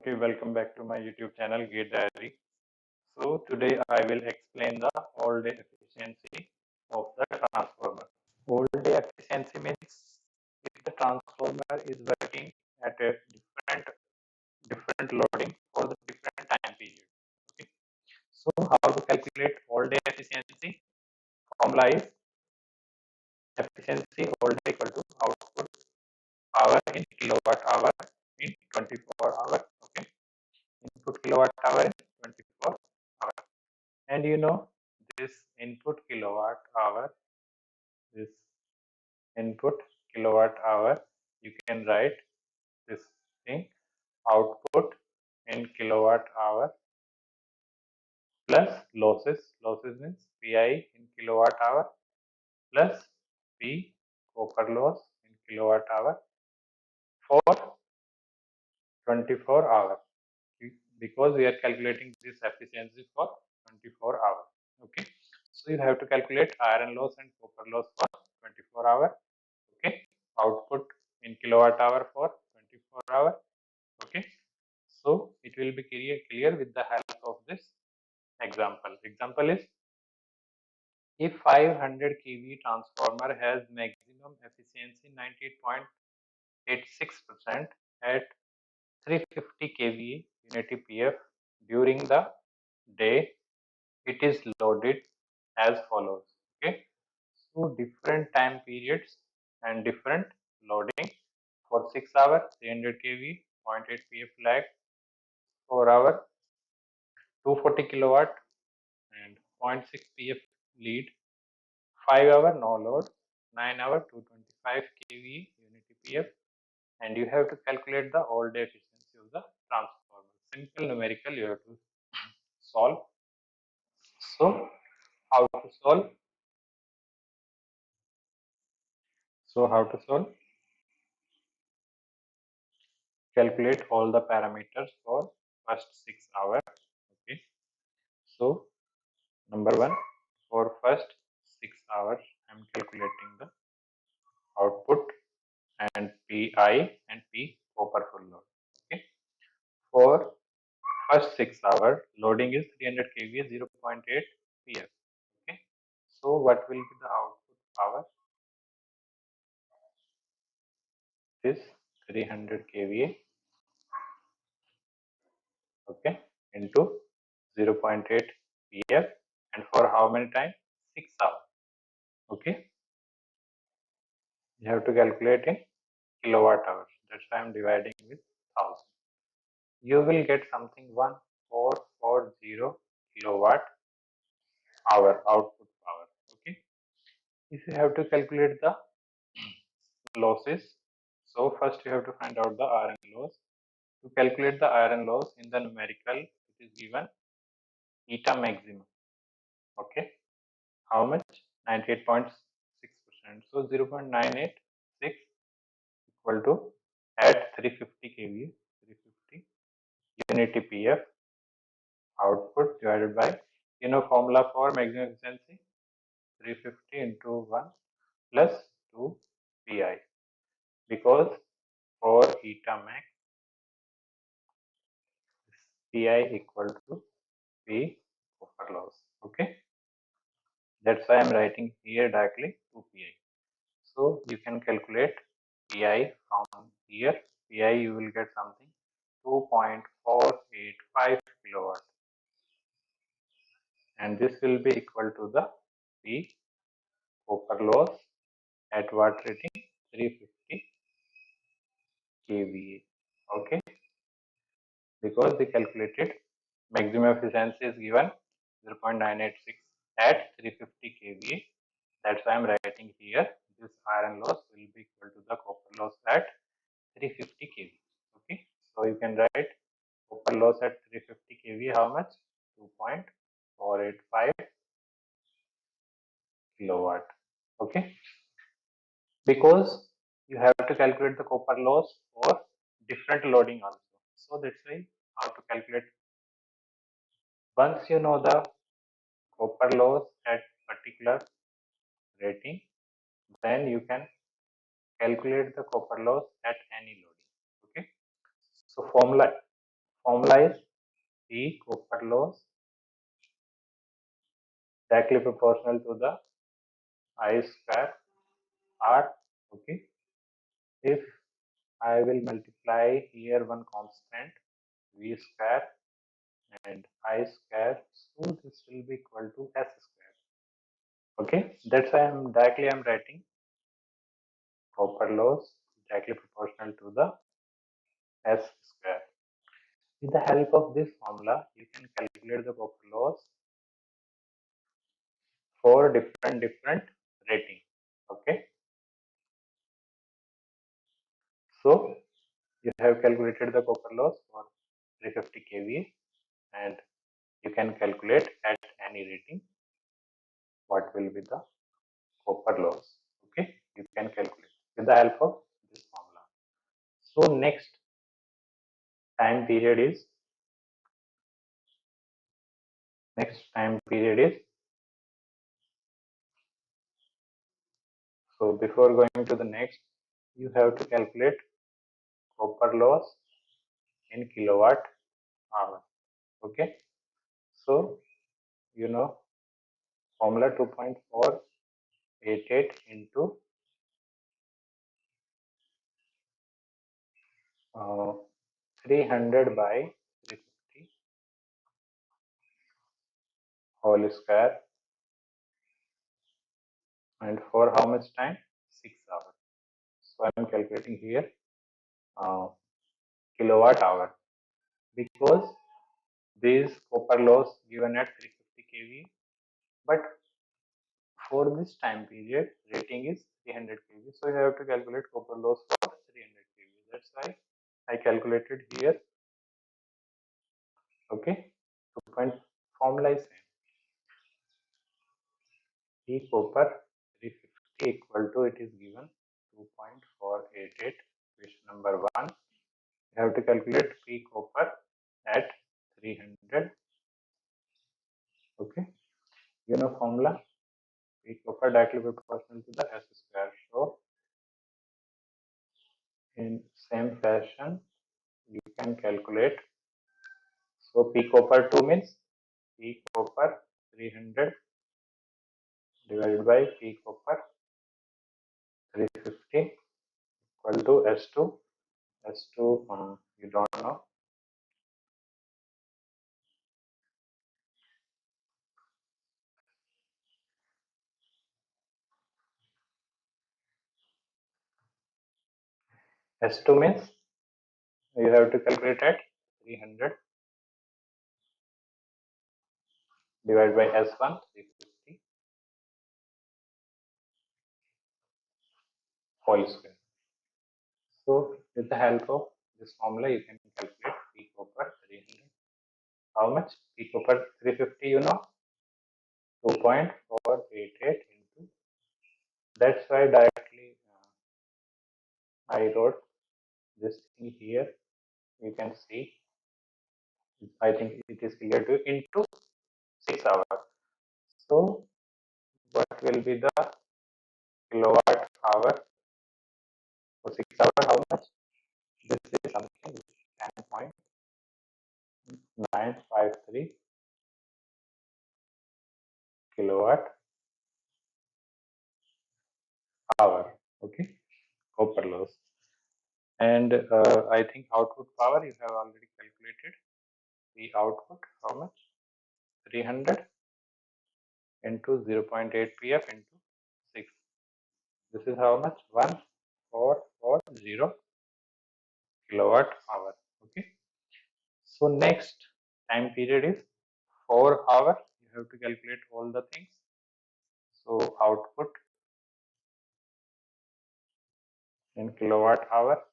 Okay, welcome back to my YouTube channel Gate Diary. So today I will explain the all-day efficiency of the transformer. All-day efficiency means if the transformer is working at a different loading for the different time period. Okay. So how to calculate all-day efficiency? Formula is efficiency all-day equal to output power in kilowatt hour in 24 hours. Okay. Input kilowatt hour in 24 hours. And this input kilowatt hour, this input kilowatt hour, you can write this thing output in kilowatt hour plus losses. Losses means PI in kilowatt hour plus P copper loss in kilowatt hour for 24 hours because we are calculating this efficiency for 24 hours. Okay, so you have to calculate iron loss and copper loss for 24 hours. Okay, output in kilowatt hour for 24 hours. Okay, so it will be clear with the help of this example. Example is if 500 kV transformer has maximum efficiency 98.86% at 350 kVA unity PF during the day, it is loaded as follows. Okay, so different time periods and different loading. For 6 hours 300 kV 0.8 PF lag, 4 hours 240 kilowatt and 0.6 PF lead, 5 hour no load, 9 hour 225 kV unity PF, and you have to calculate the all day efficiency of the transformer. Simple numerical you have to solve. So how to solve? So how to solve? Calculate all the parameters for first 6 hours. Okay. So number one, for first 6 hours, I am calculating the output and PI and P copper full load. Okay. For first 6 hours, loading is 300 kVA 0.8 PF. Okay. So what will be the output power? This 300 kVA, okay, into 0.8 PF, and for how many times? 6 hours. Okay. You have to calculate in kilowatt hours. That's why I'm dividing with 1000. You will get something 1440 kilowatt hour output power. Okay. If you have to calculate the losses, so first you have to find out the iron loss. To calculate the iron loss in the numerical, it is given eta maximum. Okay. How much? 98.6%. So 0.986 equal to at 350 kVA, 350 unity PF output divided by, formula for maximum efficiency 350 into 1 plus 2 pi, because for eta max pi equal to p copper loss. Okay, that's why I'm writing here directly 2 pi. So you can calculate pi from here. Pi you will get something 2.485 kilowatt, and this will be equal to the P copper loss at what rating? 350 kVA. Okay, because the calculated maximum efficiency is given 0.986 at 350 kVA. That's why I'm writing here this iron loss will be equal to the copper loss at 350 kVA. Okay, so you can write copper loss at 350 kVA how much? 2.485 kilowatt. Okay, because you have to calculate the copper loss for different loading also. So that's why how to calculate. Once you know the copper loss at particular rating, then you can calculate the copper loss at any loading. Okay. So formula formula is P copper loss directly proportional to the I square R. Okay. If I will multiply here one constant V square and I square, so this will be equal to S square. Okay, that's why I'm writing copper loss directly proportional to the S square. With the help of this formula, you can calculate the copper loss for different rating. Okay, so you have calculated the copper loss for 350 kVA, and you can calculate at any rating what will be the copper loss. Okay, you can calculate with the help of this formula. So time period is next time period is so before going to the next, you have to calculate copper loss in kilowatt hour. Okay, so you know formula 2.488 into 300 by 350 whole square, and for how much time? 6 hours. So I am calculating here uh, kilowatt hour, because this copper loss given at 350 kV, but for this time period rating is 300 kV, so you have to calculate copper loss for 300 kV. That's why I calculated here. Okay, 2 point formula is same. P copper 350 equal to, it is given 2.488. Question number 1. You have to calculate P copper at 300. Okay, you know formula P copper directly proportional to the S square. So in same fashion you can calculate. So P copper 2 means P copper 300 divided by P copper 350 equal to S2. S2 you don't know. S2 means you have to calculate at 300 divided by S1 350 whole square. So with the help of this formula you can calculate P copper 300. How much? P copper 350, you know, 2.488 into. That's why directly I wrote this thing here. You can see. I think it is clear to you, into 6 hours. So what will be the kilowatt hour for 6 hours? How much? This is something 10.953 kilowatt hour. Okay, copper loss. And I think output power you have already calculated. The output, how much? 300 into 0.8 pf into 6. This is how much? 1440 kilowatt hour. Okay. So next time period is 4 hours. You have to calculate all the things. So output in kilowatt hour,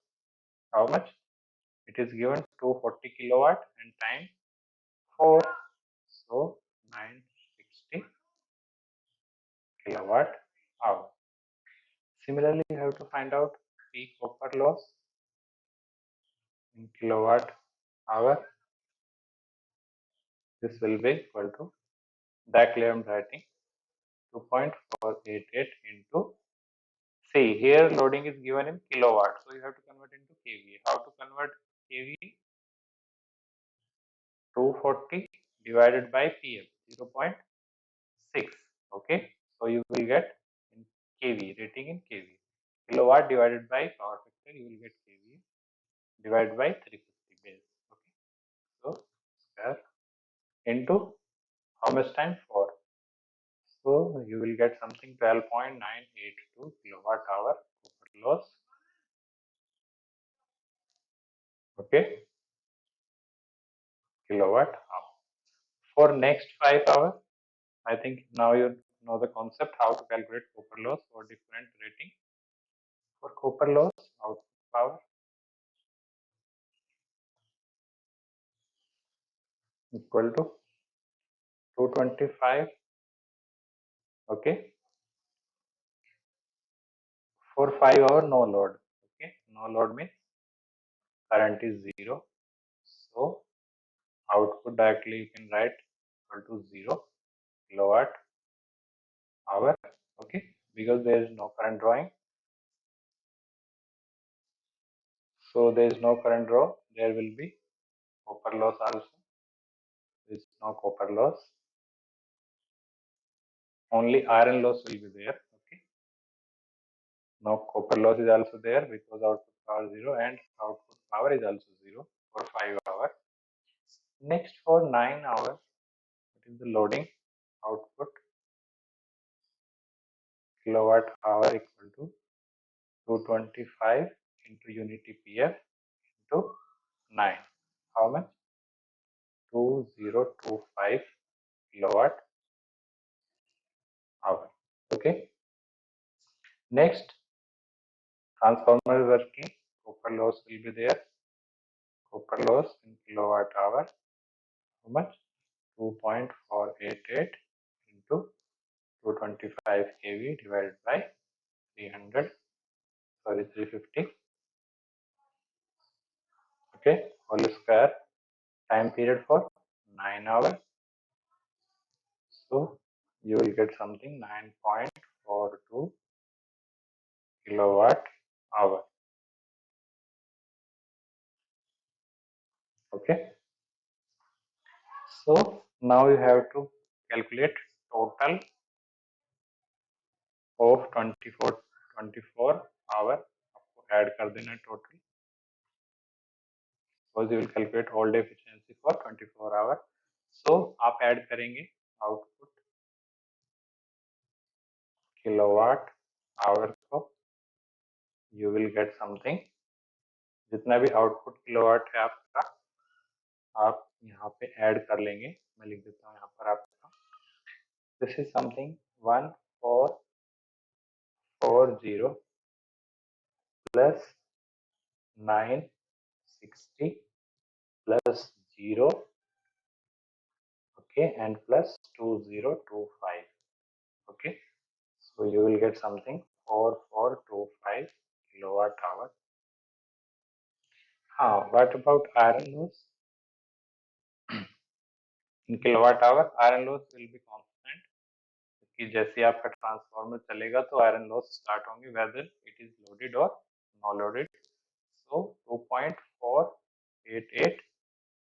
how much? It is given 240 kilowatt and time 4. So 960 kilowatt hour. Similarly, you have to find out peak copper loss in kilowatt hour. This will be equal to, directly I am writing 2.488 into, see here loading is given in kilowatt, so you have to convert into kVA. How to convert kVA? 240 divided by PM 0.6. Okay, so you will get in kV, rating in kV. Kilowatt divided by power factor, you will get kV divided by 350 base. Okay, so square into how much time? 4. So you will get something 12.982 kilowatt hour copper loss. Okay, kilowatt hour. For next 5 hours, I think now you know the concept how to calculate copper loss for different rating. For copper loss, output power equal to 225. Okay, for 5 hour no load. Okay, no load means current is 0. So output directly you can write equal to 0 kilowatt hour. Okay, because there is no current drawing. So there is no current draw. There will be copper loss also. There is no copper loss. Only iron loss will be there. Okay. Now copper loss is also there because output power 0 and output power is also 0 for 5 hours. Next for 9 hours, what is the loading? Output kilowatt hour equal to 225 into unity PF into 9. How much? 2025 kilowatt hour. Okay. Next, transformer working, copper loss will be there. Copper loss in kilowatt hour. How much? 2.488 into 225 kV divided by 300, sorry, 350. Okay, whole square. Time period for 9 hours. So you will get something 9.42 kilowatt hour. Okay, so now you have to calculate total of 24 hour आपको add कर देना है total. Suppose you will calculate whole day efficiency for 24 hour. So आप add करेंगे output kilowatt hour को, you will get something, जितना भी output kilowatt है आपका आप यहाँ पे ऐड कर लेंगे. मैं लिख देता हूँ यहाँ पर आपका, this is something 1440 plus 960 plus 0, okay, and plus 2025. Okay, so you will get something 4425 kilowatt hour. What about iron loss? In kilowatt hour, iron loss will be constant. कि जैसे आपका ट्रांसफार्मर चलेगा तो आयरन लॉस स्टार्ट होंगे whether it is loaded और non loaded. सो 2.488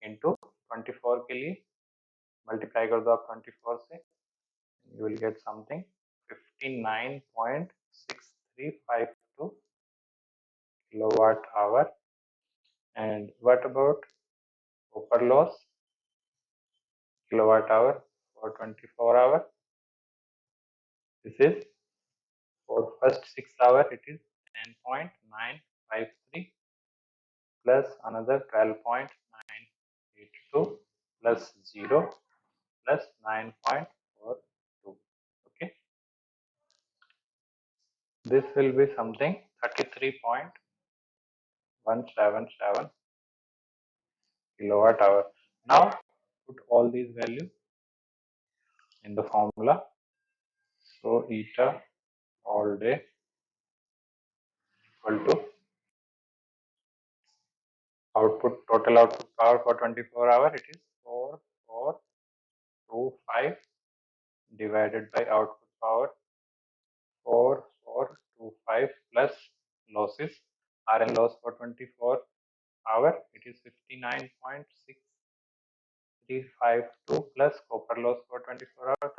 into 24 के लिए multiply कर दो आप 24 से, you will get something 59.6352 kilowatt hour. And what about copper loss kilowatt hour for 24 hours? This is for first 6 hours it is 10.953 plus another 12.982 plus 0 plus 9.42. Okay, this will be something 33.177 kilowatt hour. Now put all these values in the formula. So eta all day equal to output, total output power for 24 hours, it is 4425 divided by output power 4425 plus losses. Iron loss for 24 hour, it is 59.63 352 plus copper loss for 24 hours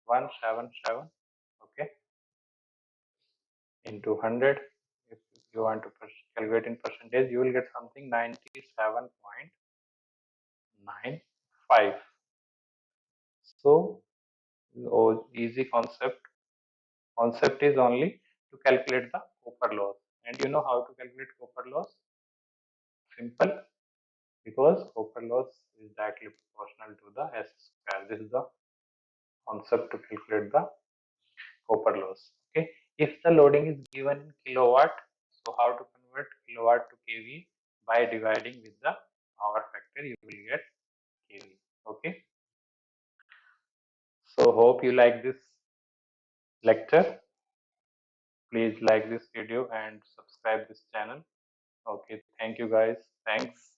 33.177. Okay, into 100. If you want to calculate in percentage, you will get something 97.95. So, oh, easy concept. Concept is only to calculate the copper loss. And you know how to calculate copper loss? Simple, because copper loss is directly proportional to the S square. This is the concept to calculate the copper loss. Okay. If the loading is given in kilowatt, so how to convert kilowatt to kV? By dividing with the power factor, you will get kV. Okay. So hope you like this lecture. Please like this video and subscribe this channel. Okay. Thank you guys. Thanks.